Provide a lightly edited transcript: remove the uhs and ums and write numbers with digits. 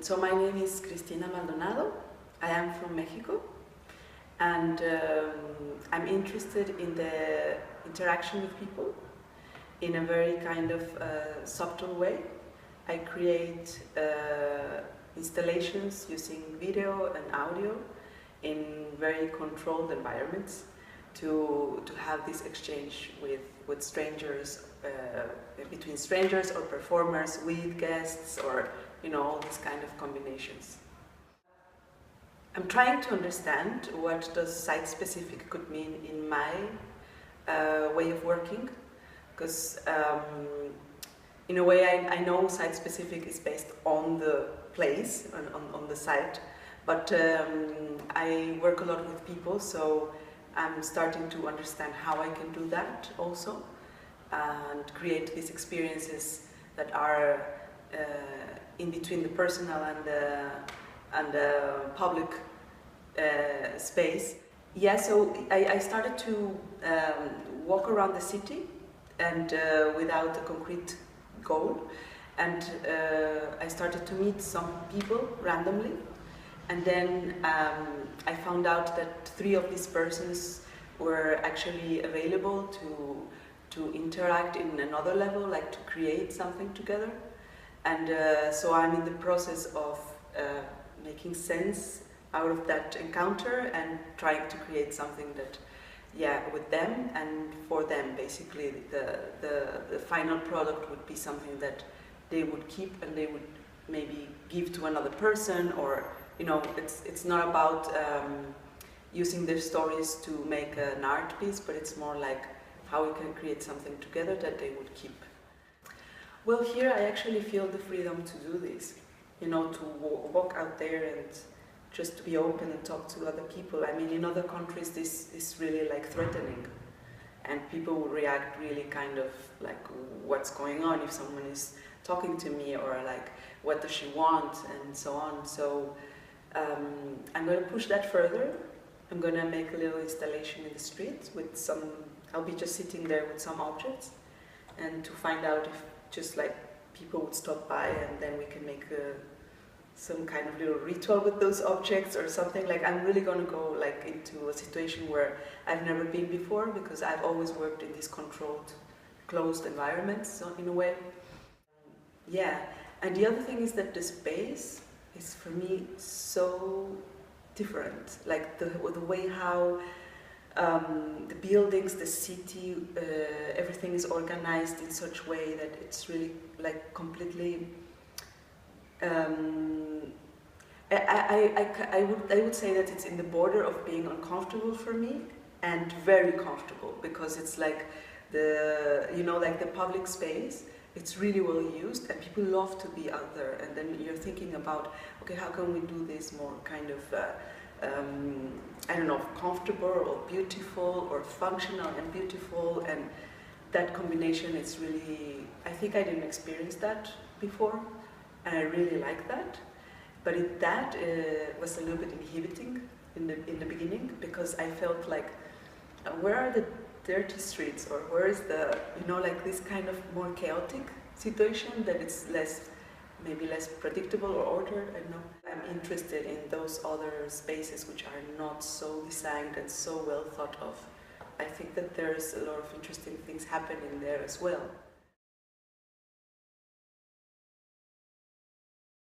So my name is Cristina Maldonado. I am from Mexico, and I'm interested in the interaction with people in a very kind of subtle way. I create installations using video and audio in very controlled environments to have this exchange with strangers, between strangers or performers, with guests, or all these kind of combinations. I'm trying to understand what does site-specific could mean in my way of working, because in a way I know site-specific is based on the place, on the site, but I work a lot with people, so I'm starting to understand how I can do that also and create these experiences that are in between the personal and the public space. Yeah, so I started to walk around the city and without a concrete goal, and I started to meet some people randomly, and then I found out that 3 of these persons were actually available to interact in another level, like to create something together. And so I'm in the process of making sense out of that encounter and trying to create something that, yeah, with them and for them. Basically, the final product would be something that they would keep and they would maybe give to another person, or it's not about using their stories to make an art piece, but it's more like how we can create something together that they would keep. Well, here I actually feel the freedom to do this, to walk out there and just to be open and talk to other people. I mean, in other countries this is really like threatening, and people will react really kind of like, what's going on if someone is talking to me, or like, what does she want, and so on. So I'm going to push that further. I'm going to make a little installation in the street with some, I'll be just sitting there with some objects, and to find out if just like people would stop by, and then we can make some kind of little ritual with those objects or something. Like, I'm really going to go like into a situation where I've never been before, because I've always worked in these controlled, closed environments, so in a way. Yeah, and the other thing is that the space is for me so different. Like the way how the buildings, the city, everything is organized in such a way that it's really like completely. I would say that it's in the border of being uncomfortable for me and very comfortable, because it's like like the public space. It's really well used, and people love to be out there. And then you're thinking about, okay, how can we do this more kind of I don't know, comfortable or beautiful, or functional and beautiful, and that combination is really, I think I didn't experience that before, and I really like that. But that was a little bit inhibiting in the beginning, because I felt like, where are the dirty streets, or where is the, like this kind of more chaotic situation that it's maybe less predictable or ordered. I don't know. I'm interested in those other spaces which are not so designed and so well thought of. I think that there's a lot of interesting things happening there as well.